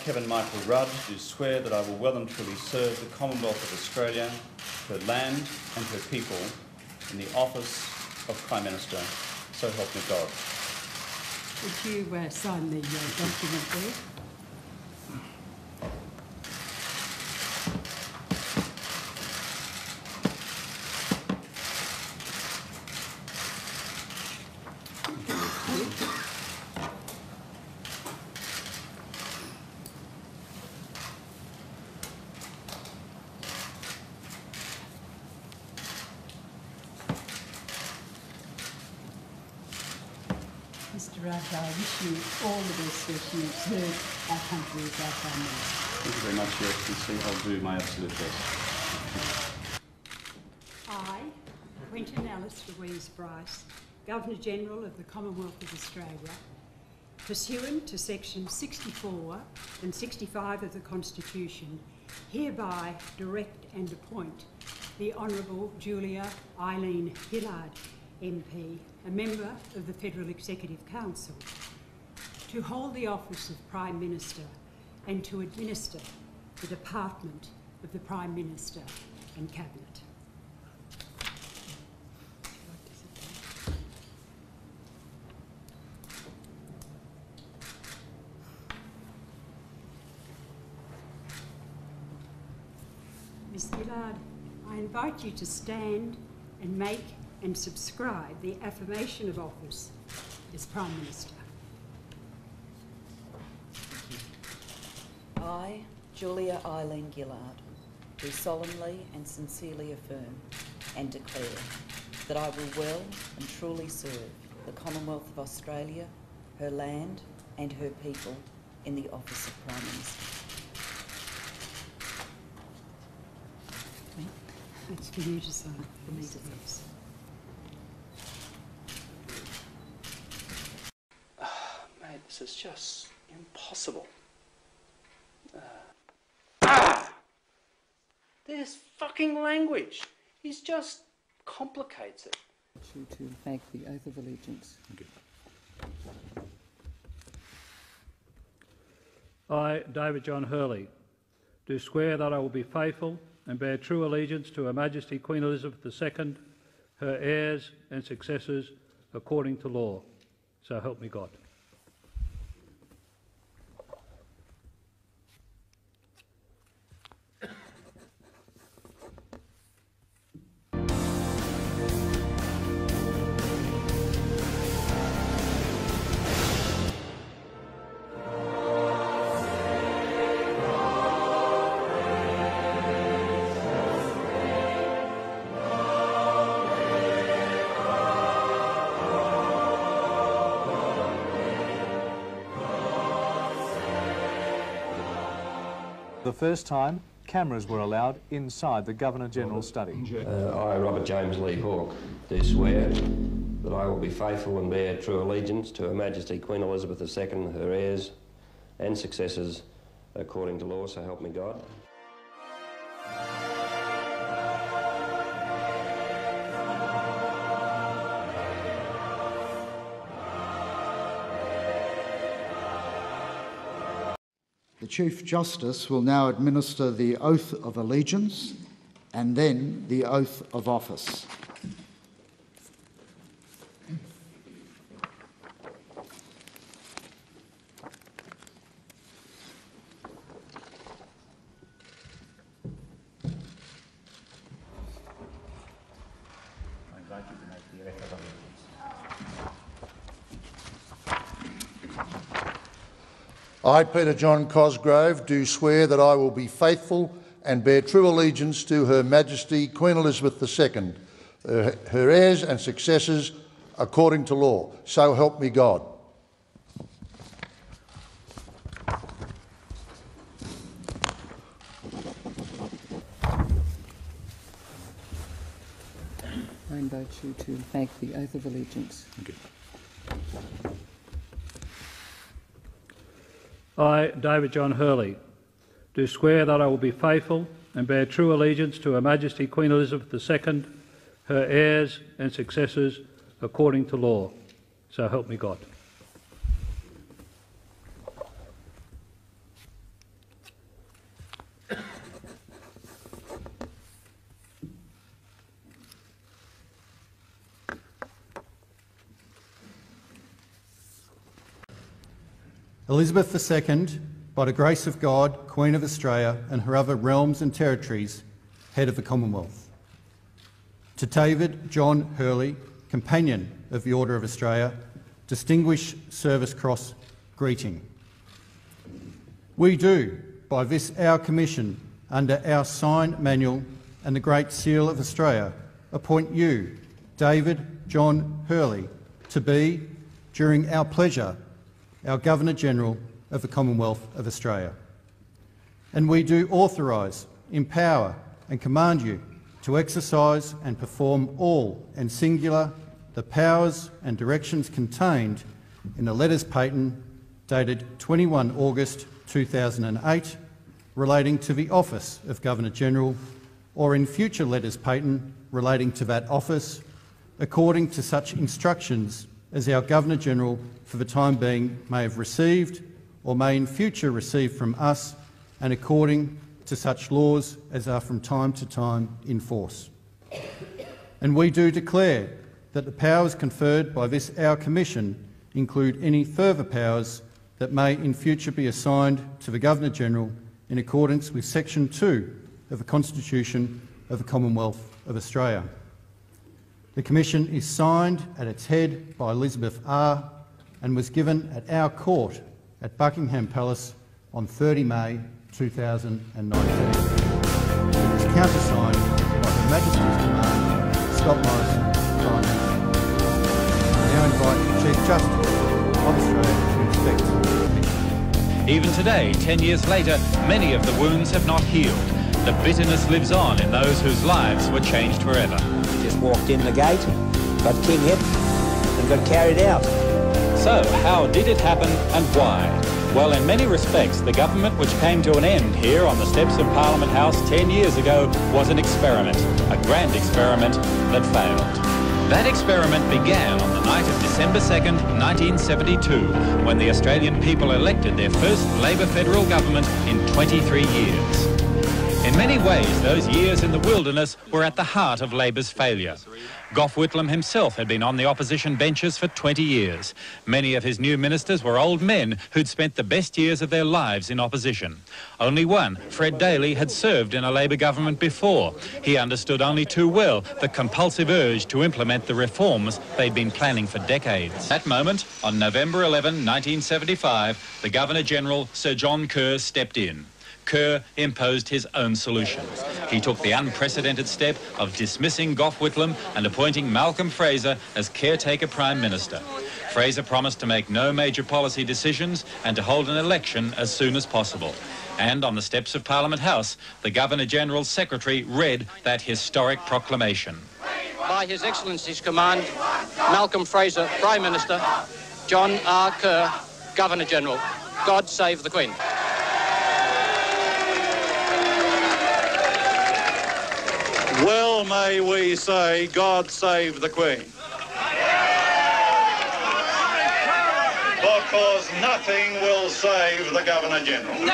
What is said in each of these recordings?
Kevin Michael Rudd, do swear that I will well and truly serve the Commonwealth of Australia, her land and her people, in the office of Prime Minister. So help me God. Would you sign the document there? Mr Rudd, I wish you all the best as you serve our country as our Prime Minister. Thank you very much, Your Excellency. I'll do my absolute best. I, Quentin Alice Louise Bryce, Governor-General of the Commonwealth of Australia, pursuant to Section 64 and 65 of the Constitution, hereby direct and appoint the Honourable Julia Eileen Gillard, MP, a member of the Federal Executive Council, to hold the office of Prime Minister and to administer the Department of the Prime Minister and Cabinet. Ms Gillard, I invite you to stand and make and subscribe the affirmation of office as Prime Minister. I, Julia Eileen Gillard, do solemnly and sincerely affirm and declare that I will well and truly serve the Commonwealth of Australia, her land and her people in the office of Prime Minister. It's for you to sign. For me to sign. Mate, this is just impossible. This fucking language. He just complicates it. You to make the oath of allegiance. Okay. I, David John Hurley, do swear that I will be faithful and bear true allegiance to Her Majesty Queen Elizabeth II, her heirs and successors, according to law. So help me God. The first time, cameras were allowed inside the Governor-General's study. I, Robert James Lee Hawke, do swear that I will be faithful and bear true allegiance to Her Majesty Queen Elizabeth II, her heirs and successors, according to law, so help me God. The Chief Justice will now administer the oath of allegiance and then the oath of office. I invite you to make the oath of allegiance. I, Peter John Cosgrove, do swear that I will be faithful and bear true allegiance to Her Majesty Queen Elizabeth II, her heirs and successors, according to law. So help me God. I invite you to make the oath of allegiance. Okay. I, David John Hurley, do swear that I will be faithful and bear true allegiance to Her Majesty Queen Elizabeth II, her heirs and successors, according to law. So help me God. Elizabeth II, by the grace of God, Queen of Australia and her other realms and territories, Head of the Commonwealth. To David John Hurley, Companion of the Order of Australia, Distinguished Service Cross greeting. We do, by this our commission, under our sign manual and the Great Seal of Australia, appoint you, David John Hurley, to be, during our pleasure, our Governor-General of the Commonwealth of Australia. And we do authorise, empower and command you to exercise and perform all and singular the powers and directions contained in the letters patent dated 21 August 2008 relating to the office of Governor-General, or in future letters patent relating to that office, according to such instructions as our Governor-General for the time being may have received or may in future receive from us, and according to such laws as are from time to time in force. And we do declare that the powers conferred by this our Commission include any further powers that may in future be assigned to the Governor-General in accordance with Section 2 of the Constitution of the Commonwealth of Australia. The Commission is signed at its head by Elizabeth R. and was given at our court at Buckingham Palace on 30 May 2019. It is countersigned by Her Majesty's Command, Scott Morrison, Prime Minister. I now invite the Chief Justice of Australia to inspect the commission. Even today, 10 years later, many of the wounds have not healed. The bitterness lives on in those whose lives were changed forever. Just walked in the gate, got king hit and got carried out. So, how did it happen and why? Well, in many respects, the government which came to an end here on the steps of Parliament House 10 years ago was an experiment, a grand experiment that failed. That experiment began on the night of December 2nd, 1972, when the Australian people elected their first Labor federal government in 23 years. In many ways, those years in the wilderness were at the heart of Labor's failure. Gough Whitlam himself had been on the opposition benches for 20 years. Many of his new ministers were old men who'd spent the best years of their lives in opposition. Only one, Fred Daly, had served in a Labor government before. He understood only too well the compulsive urge to implement the reforms they'd been planning for decades. At that moment, on November 11, 1975, the Governor-General, Sir John Kerr, stepped in. Kerr imposed his own solution. He took the unprecedented step of dismissing Gough Whitlam and appointing Malcolm Fraser as caretaker Prime Minister. Fraser promised to make no major policy decisions and to hold an election as soon as possible. And on the steps of Parliament House, the Governor-General's secretary read that historic proclamation. By His Excellency's command, Malcolm Fraser, Prime Minister, John R. Kerr, Governor-General. God save the Queen. Well may we say, God save the Queen. Because nothing will save the Governor-General.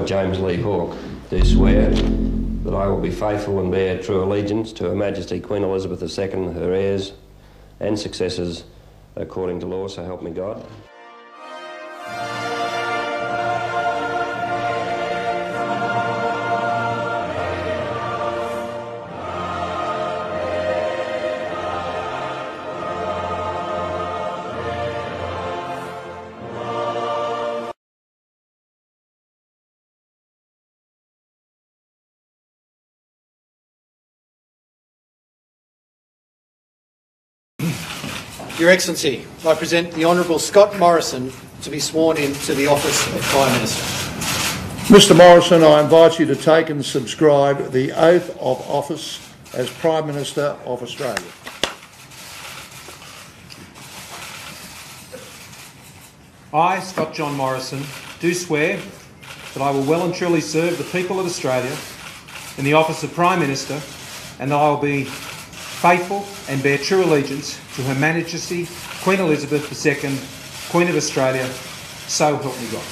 James Lee Hawke, do swear that I will be faithful and bear true allegiance to Her Majesty Queen Elizabeth II, her heirs and successors, according to law, so help me God. Your Excellency, I present the Honourable Scott Morrison to be sworn in to the office of Prime Minister. Mr Morrison, I invite you to take and subscribe the oath of office as Prime Minister of Australia. I, Scott John Morrison, do swear that I will well and truly serve the people of Australia in the office of Prime Minister, and that I will be faithful and bear true allegiance to Her Majesty Queen Elizabeth II, Queen of Australia, so help me God.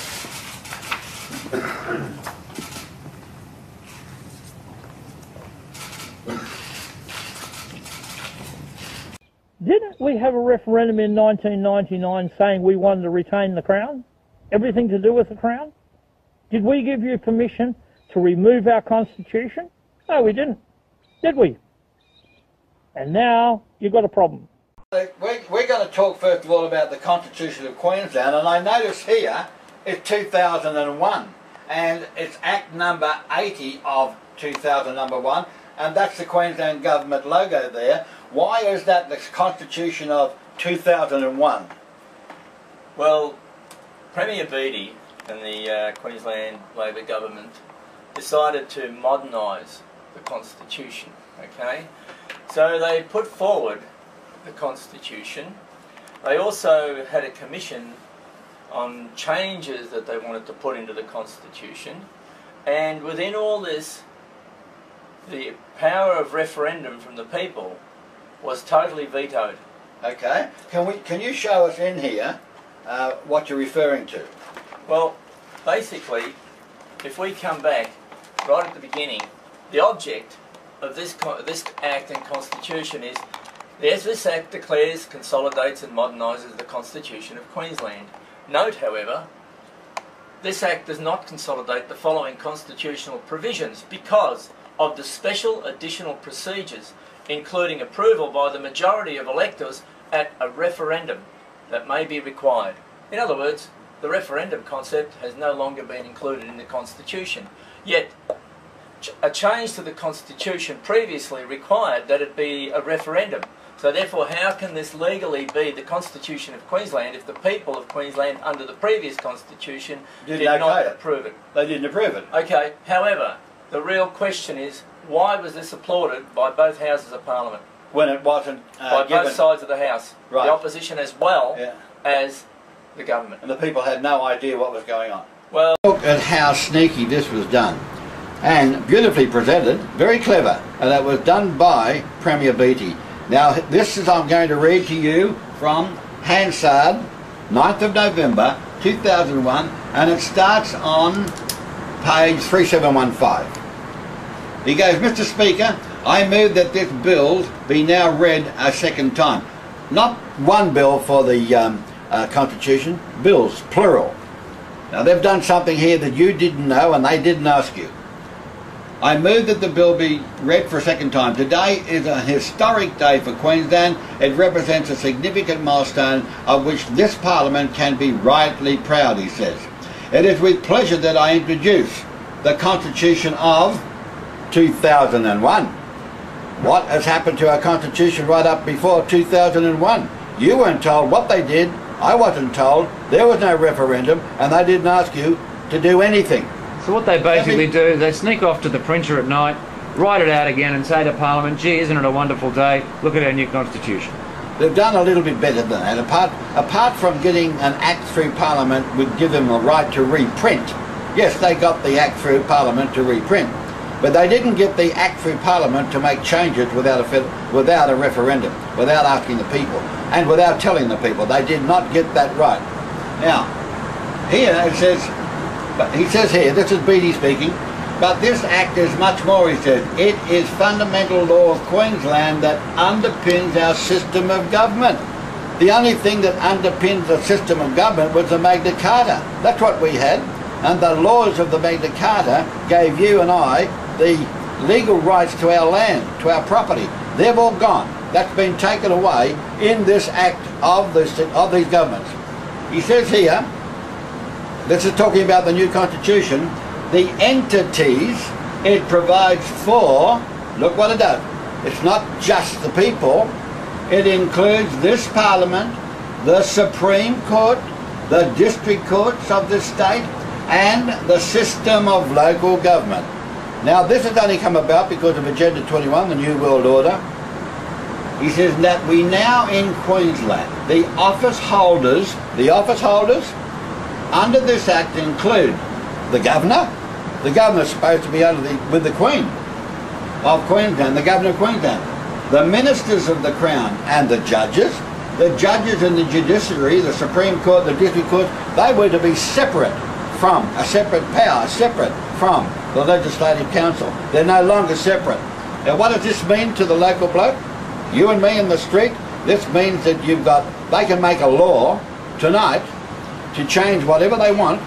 Didn't we have a referendum in 1999 saying we wanted to retain the Crown? Everything to do with the Crown? Did we give you permission to remove our Constitution? No, we didn't. Did we? And now you've got a problem. We're going to talk first of all about the Constitution of Queensland, and I notice here it's 2001, and it's Act number 80 of 2001, and that's the Queensland Government logo there. Why is that the Constitution of 2001? Well, Premier Beattie and the Queensland Labor government decided to modernise the Constitution, okay? So they put forward the Constitution. They also had a commission on changes that they wanted to put into the Constitution, and within all this, the power of referendum from the people was totally vetoed. Okay. Can you show us in here what you're referring to? Well, basically, if we come back right at the beginning, the object of this Act and Constitution is, as this Act declares, consolidates and modernises the Constitution of Queensland. Note, however, this Act does not consolidate the following constitutional provisions because of the special additional procedures, including approval by the majority of electors at a referendum that may be required. In other words, the referendum concept has no longer been included in the Constitution. Yet, a change to the Constitution previously required that it be a referendum. So therefore, how can this legally be the Constitution of Queensland if the people of Queensland under the previous Constitution did not approve it? They didn't approve it. Okay, however, the real question is, why was this applauded by both houses of Parliament? When it wasn't by given... both sides of the House. Right. The opposition as well as the government. And the people had no idea what was going on. Well, look at how sneaky this was done. And beautifully presented, very clever. And that was done by Premier Beattie. Now, this is, I'm going to read to you from Hansard, 9th of November, 2001, and it starts on page 3715. He goes, Mr. Speaker, I move that this bill be now read a second time. Not one bill for the Constitution, bills, plural. Now, they've done something here that you didn't know and they didn't ask you. I move that the bill be read for a second time. Today is a historic day for Queensland. It represents a significant milestone of which this Parliament can be rightly proud, he says. It is with pleasure that I introduce the Constitution of 2001. What has happened to our Constitution right up before 2001? You weren't told what they did. I wasn't told. There was no referendum, and they didn't ask you to do anything. So what they basically do is they sneak off to the printer at night, write it out again and say to Parliament, gee, isn't it a wonderful day? Look at our new Constitution. They've done a little bit better than that. Apart from getting an Act through Parliament would give them a right to reprint. Yes, they got the Act through Parliament to reprint. But they didn't get the Act through Parliament to make changes without a referendum, without asking the people, and without telling the people. They did not get that right. Now, here it says, he says here, this is Beattie speaking, but this Act is much more, he says. It is fundamental law of Queensland that underpins our system of government. The only thing that underpins the system of government was the Magna Carta. That's what we had. And the laws of the Magna Carta gave you and I the legal rights to our land, to our property. They've all gone. That's been taken away in this Act of these governments. He says here, this is talking about the new Constitution, the entities it provides for, look what it does. It's not just the people, It includes this Parliament, the Supreme Court, the district courts of this state, and the system of local government. Now, this has only come about because of Agenda 21, the New World Order. He says that we now in Queensland, the office holders under this Act include the Governor. The Governor's supposed to be with the Queen of Queensland, the Governor of Queensland. The Ministers of the Crown and the judges in the judiciary, the Supreme Court, the district court, they were to be separate from, a separate power, separate from the Legislative Council. They're no longer separate. Now what does this mean to the local bloke? You and me in the street? This means that they can make a law tonight to change whatever they want,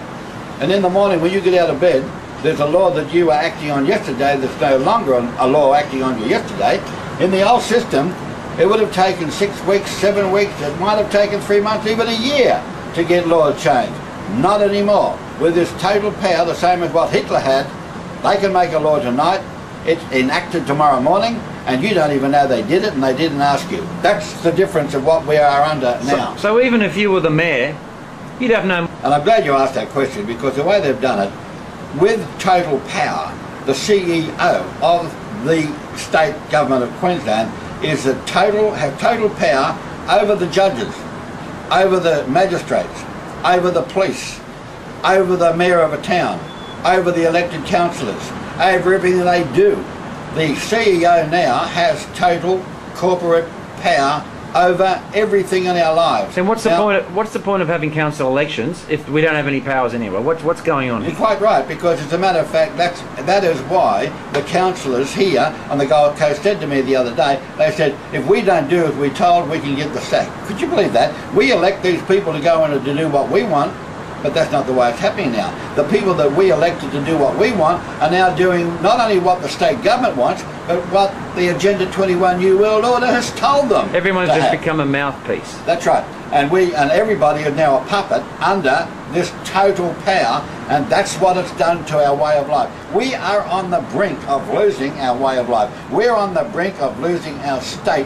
and in the morning when you get out of bed, there's a law that you were acting on yesterday that's no longer a law acting on you yesterday. In the old system, it would have taken 6 weeks, 7 weeks, it might have taken 3 months, even a year to get laws changed. Not anymore. With this total power, the same as what Hitler had, they can make a law tonight, it's enacted tomorrow morning, and you don't even know they did it and they didn't ask you. That's the difference of what we are under now. So even if you were the mayor, you'd have no... And I'm glad you asked that question, because the way they've done it, with total power, the CEO of the state government of Queensland is have total power over the judges, over the magistrates, over the police, over the mayor of a town, over the elected councillors, over everything they do. The CEO now has total corporate power over everything in our lives. And what's the point of having council elections if we don't have any powers anyway? What's going on here? You're quite right, because as a matter of fact, that is why the councillors here on the Gold Coast said to me the other day, they said, if we don't do as we're told, we can get the sack. Could you believe that? We elect these people to go in and to do what we want, but that's not the way it's happening now. The people that we elected to do what we want are now doing not only what the state government wants, but what the Agenda 21 New World Order has told them. Everyone's just become a mouthpiece. That's right. And everybody is now a puppet under this total power, and that's what it's done to our way of life. We are on the brink of losing our way of life. We're on the brink of losing our state